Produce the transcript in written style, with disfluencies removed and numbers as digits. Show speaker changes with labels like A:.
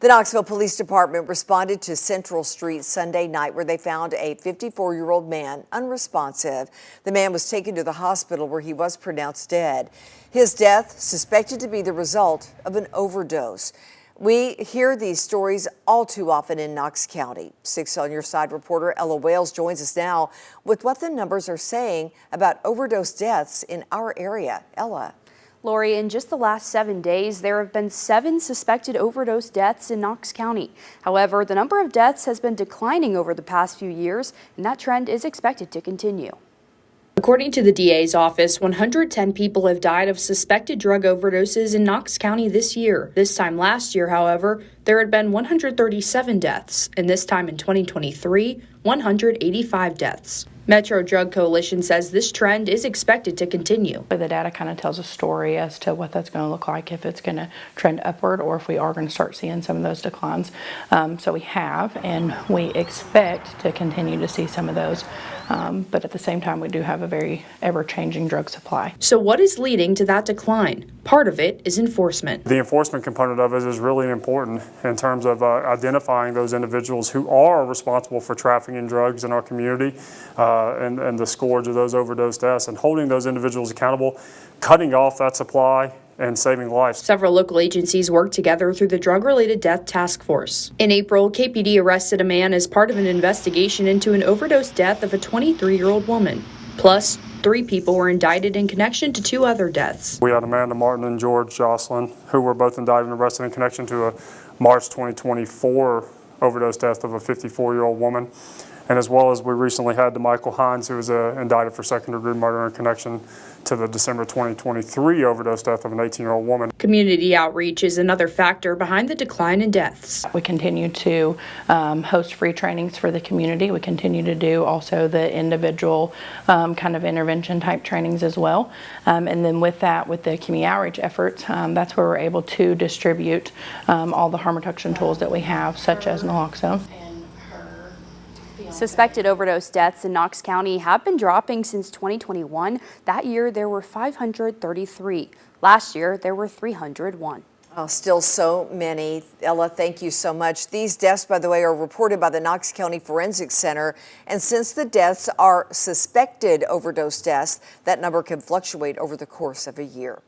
A: The Knoxville Police Department responded to Central Street Sunday night where they found a 54-year-old man unresponsive. The man was taken to the hospital where he was pronounced dead. His death suspected to be the result of an overdose. We hear these stories all too often in Knox County. 6 on Your Side reporter Ella Wales joins us now with what the numbers are saying about overdose deaths in our area. Ella.
B: Lori, in just the last 7 days, there have been 7 suspected overdose deaths in Knox County. However, the number of deaths has been declining over the past few years, and that trend is expected to continue. According to the DA's office, 110 people have died of suspected drug overdoses in Knox County this year. This time last year, however, there had been 137 deaths, and this time in 2023, 185 deaths. Metro Drug Coalition says this trend is expected to continue.
C: The data kind of tells a story as to what that's going to look like, if it's going to trend upward or if we are going to start seeing some of those declines. So we have, and we expect to continue to see some of those. But at the same time, we do have a very ever-changing drug supply.
B: So what is leading to that decline? Part of it is enforcement.
D: The enforcement component of it is really important in terms of identifying those individuals who are responsible for trafficking drugs in our community and the scourge of those overdose deaths, and holding those individuals accountable, cutting off that supply, and saving lives.
B: Several local agencies work together through the Drug-Related Death Task Force. In April, KPD arrested a man as part of an investigation into an overdose death of a 23-year-old woman. Plus, 3 people were indicted in connection to 2 other deaths.
D: We had Amanda Martin and George Jocelyn, who were both indicted and arrested in connection to a March 2024 overdose death of a 54-year-old woman. And as well as we recently had Michael Hines, who was indicted for second-degree murder in connection to the December 2023 overdose death of an 18-year-old woman.
B: Community outreach is another factor behind the decline in deaths.
C: We continue to host free trainings for the community. We continue to do also the individual kind of intervention type trainings as well. And then with that, with the community outreach efforts, that's where we're able to distribute all the harm reduction tools that we have, such as naloxone.
B: Suspected overdose deaths in Knox County have been dropping since 2021. That year, there were 533. Last year, there were 301.
A: Oh, still so many. Ella, thank you so much. These deaths, by the way, are reported by the Knox County Forensic Center. And since the deaths are suspected overdose deaths, that number can fluctuate over the course of a year.